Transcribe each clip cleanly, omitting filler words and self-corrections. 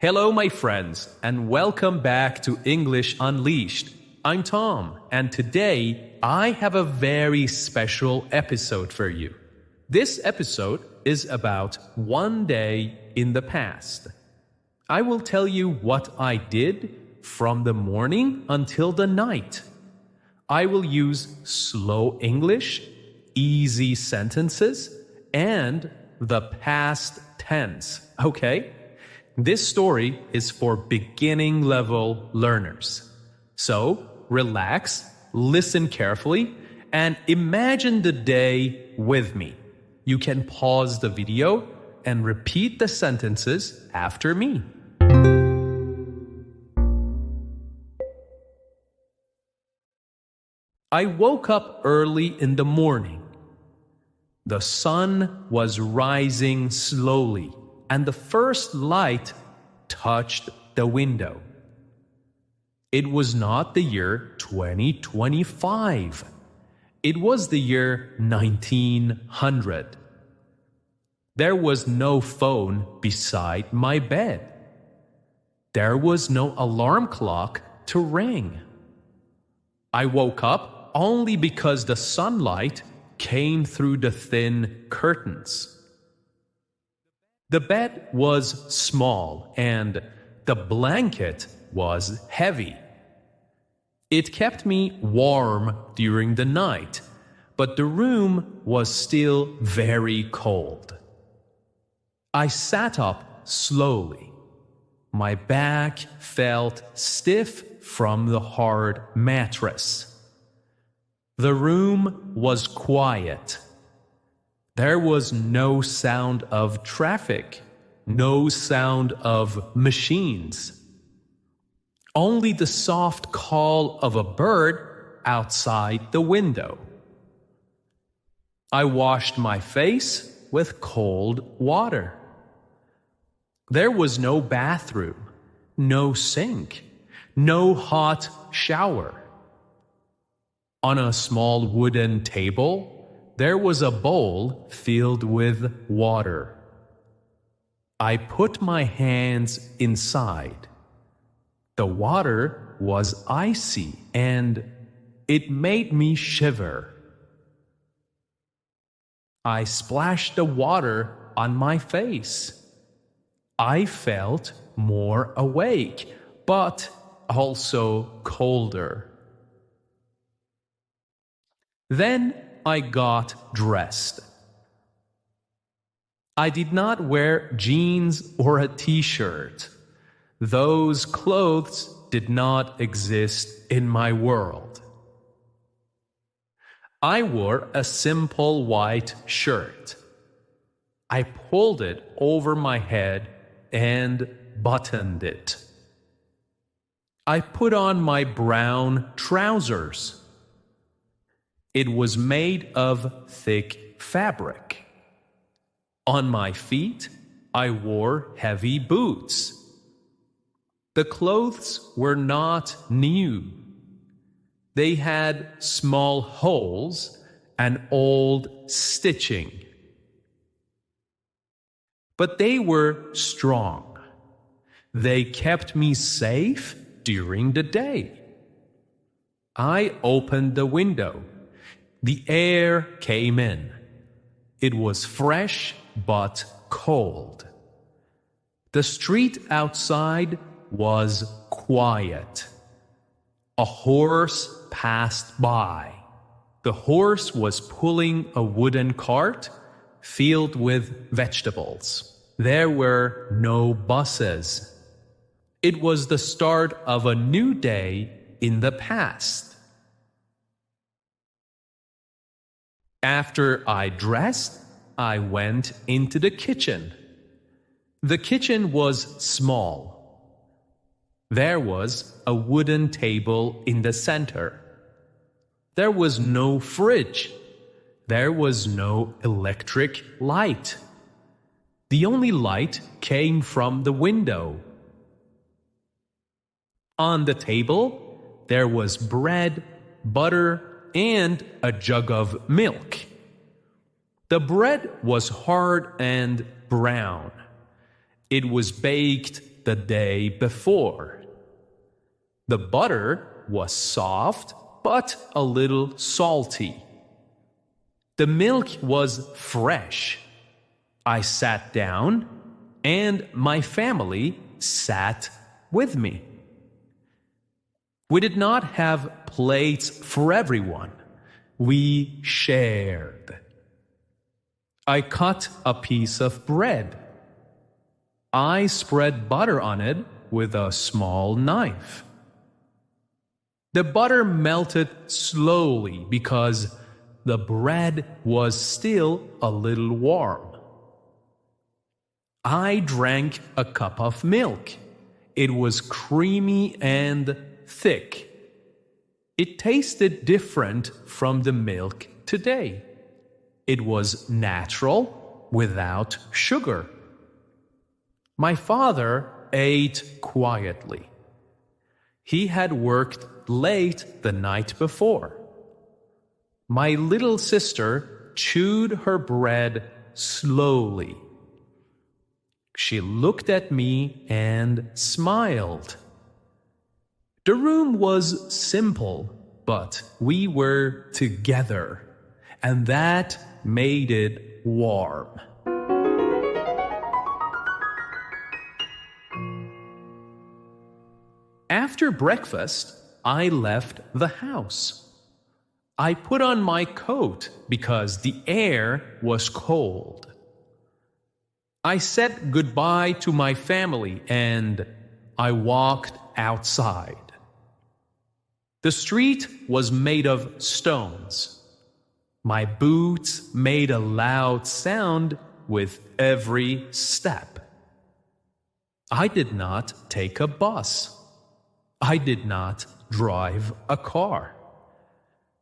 Hello, my friends, and welcome back to English Unleashed. I'm Tom, and today I have a very special episode for you. This episode is about one day in the past. I will tell you what I did from the morning until the night. I will use slow English, easy sentences, and the past tense, okay? This story is for beginning level learners. So, relax, listen carefully, and imagine the day with me. You can pause the video and repeat the sentences after me. I woke up early in the morning. The sun was rising slowly, and the first light touched the window. It was not the year 2025. It was the year 1900. There was no phone beside my bed. There was no alarm clock to ring. I woke up only because the sunlight came through the thin curtains. The bed was small and the blanket was heavy. It kept me warm during the night, but the room was still very cold. I sat up slowly. My back felt stiff from the hard mattress. The room was quiet. There was no sound of traffic, no sound of machines. Only the soft call of a bird outside the window. I washed my face with cold water. There was no bathroom, no sink, no hot shower. On a small wooden table, there was a bowl filled with water. I put my hands inside. The water was icy and it made me shiver. I splashed the water on my face. I felt more awake, but also colder. Then I got dressed. I did not wear jeans or a t-shirt. Those clothes did not exist in my world. I wore a simple white shirt. I pulled it over my head and buttoned it. I put on my brown trousers. It was made of thick fabric. On my feet, I wore heavy boots. The clothes were not new. They had small holes and old stitching. But they were strong. They kept me safe during the day. I opened the window. The air came in. It was fresh but cold. The street outside was quiet. A horse passed by. The horse was pulling a wooden cart filled with vegetables. There were no buses. It was the start of a new day in the past. After I dressed, I went into the kitchen. The kitchen was small. There was a wooden table in the center. There was no fridge. There was no electric light. The only light came from the window. On the table, there was bread, butter, and a jug of milk. The bread was hard and brown. It was baked the day before. The butter was soft but a little salty. The milk was fresh. I sat down, and my family sat with me. We did not have plates for everyone. We shared. I cut a piece of bread. I spread butter on it with a small knife. The butter melted slowly because the bread was still a little warm. I drank a cup of milk. It was creamy and thick. It tasted different from the milk today. It was natural, without sugar. My father ate quietly. He had worked late the night before. My little sister chewed her bread slowly. She looked at me and smiled. The room was simple, but we were together, and that made it warm. After breakfast, I left the house. I put on my coat because the air was cold. I said goodbye to my family and I walked outside. The street was made of stones. My boots made a loud sound with every step. I did not take a bus. I did not drive a car.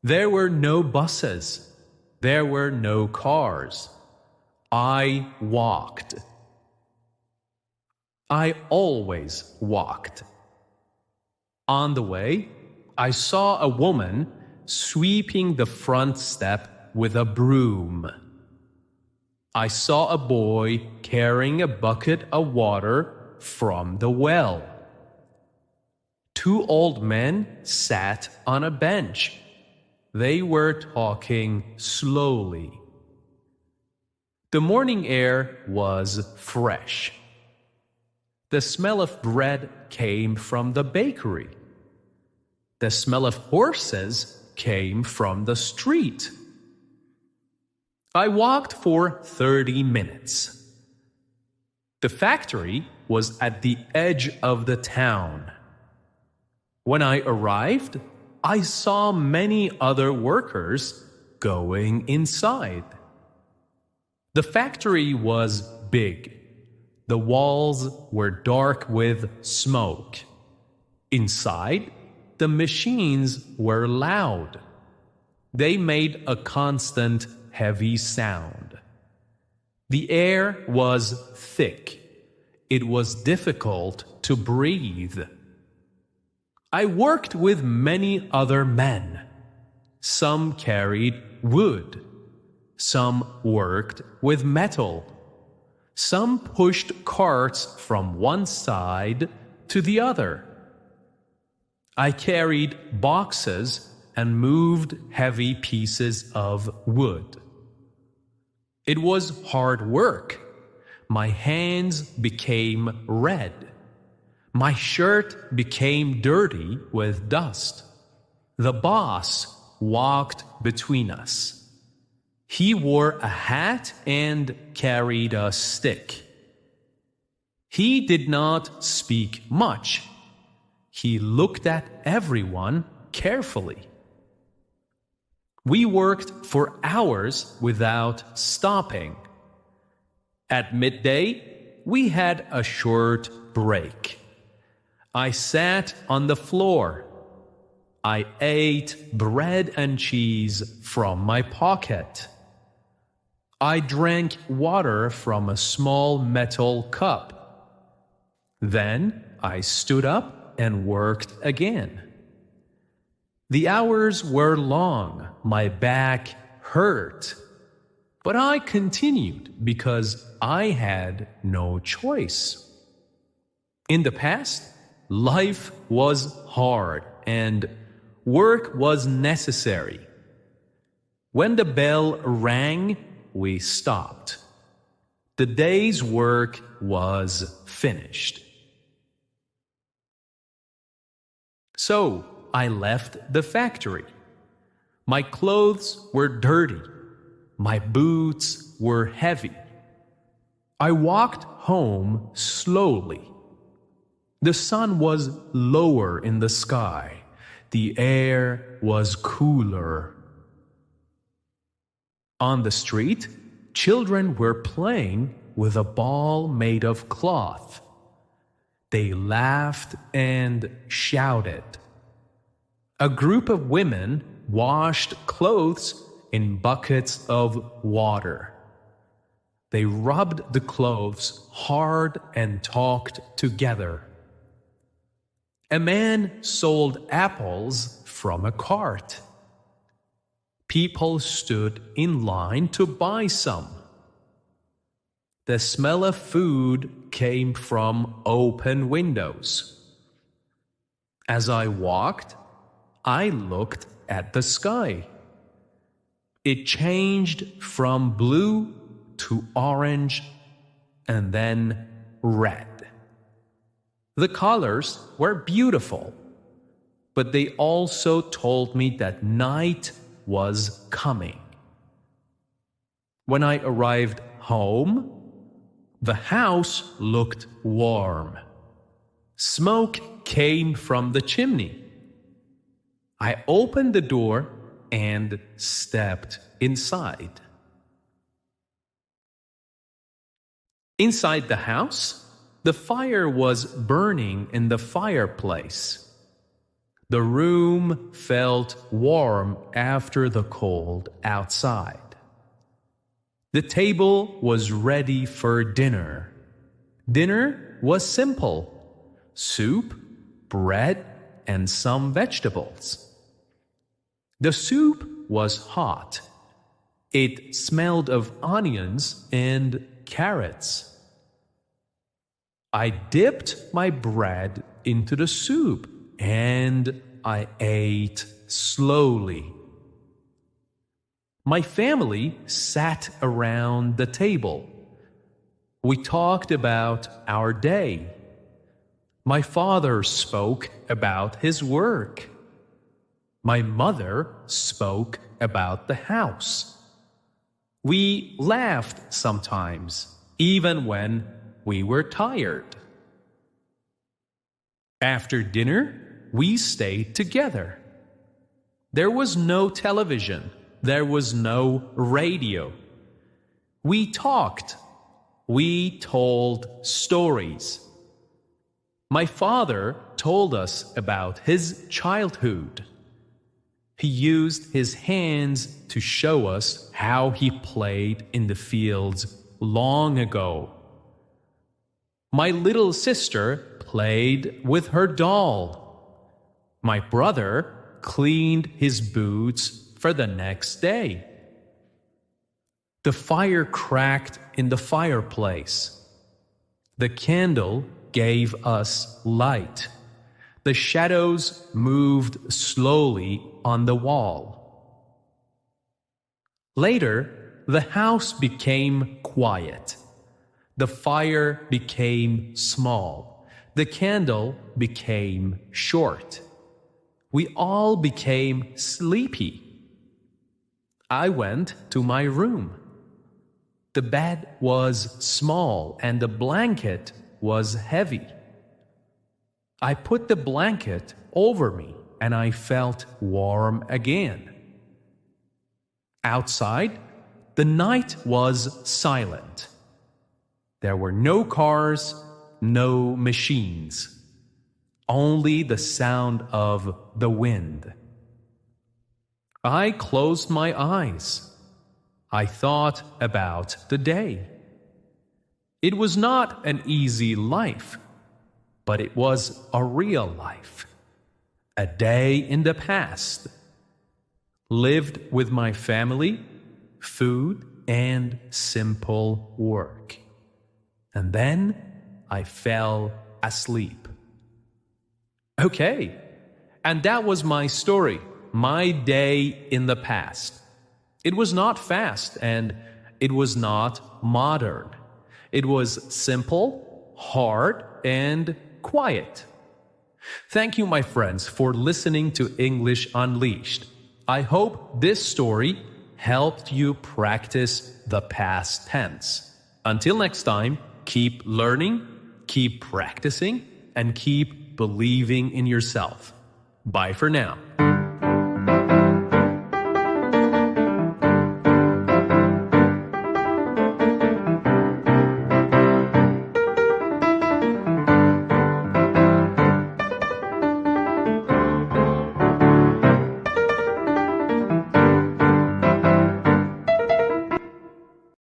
There were no buses. There were no cars. I walked. I always walked. On the way, I saw a woman sweeping the front step with a broom. I saw a boy carrying a bucket of water from the well. Two old men sat on a bench. They were talking slowly. The morning air was fresh. The smell of bread came from the bakery. The smell of horses came from the street. I walked for 30 minutes. The factory was at the edge of the town. When I arrived, I saw many other workers going inside. The factory was big. The walls were dark with smoke. Inside, the machines were loud. They made a constant, heavy sound. The air was thick. It was difficult to breathe. I worked with many other men. Some carried wood. Some worked with metal. Some pushed carts from one side to the other. I carried boxes and moved heavy pieces of wood. It was hard work. My hands became red. My shirt became dirty with dust. The boss walked between us. He wore a hat and carried a stick. He did not speak much. He looked at everyone carefully. We worked for hours without stopping. At midday, we had a short break. I sat on the floor. I ate bread and cheese from my pocket. I drank water from a small metal cup. Then I stood up and worked again. The hours were long. My back hurt. But I continued because I had no choice. In the past, life was hard and work was necessary. When the bell rang, we stopped. The day's work was finished. So I left the factory. My clothes were dirty. My boots were heavy. I walked home slowly. The sun was lower in the sky. The air was cooler. On the street, children were playing with a ball made of cloth. They laughed and shouted. A group of women washed clothes in buckets of water. They rubbed the clothes hard and talked together. A man sold apples from a cart. People stood in line to buy some. The smell of food came from open windows. As I walked, I looked at the sky. It changed from blue to orange and then red. The colors were beautiful, but they also told me that night was coming. When I arrived home, the house looked warm. Smoke came from the chimney. I opened the door and stepped inside. Inside the house, the fire was burning in the fireplace. The room felt warm after the cold outside. The table was ready for dinner. Dinner was simple: soup, bread, and some vegetables. The soup was hot. It smelled of onions and carrots. I dipped my bread into the soup and I ate slowly. My family sat around the table. We talked about our day. My father spoke about his work. My mother spoke about the house. We laughed sometimes, even when we were tired. After dinner, we stayed together. There was no television. There was no radio. We talked. We told stories. My father told us about his childhood. He used his hands to show us how he played in the fields long ago. My little sister played with her doll. My brother cleaned his boots for the next day. The fire cracked in the fireplace. The candle gave us light. The shadows moved slowly on the wall. Later, the house became quiet. The fire became small. The candle became short. We all became sleepy. I went to my room. The bed was small and the blanket was heavy. I put the blanket over me and I felt warm again. Outside, the night was silent. There were no cars, no machines. Only the sound of the wind. I closed my eyes. I thought about the day. It was not an easy life, but it was a real life. A day in the past. Lived with my family, food, and simple work. And then I fell asleep. Okay, and that was my story, my day in the past. It was not fast and it was not modern. It was simple, hard, and quiet. Thank you, my friends, for listening to English Unleashed. I hope this story helped you practice the past tense. Until next time, keep learning, keep practicing, and keep believing in yourself. Bye for now.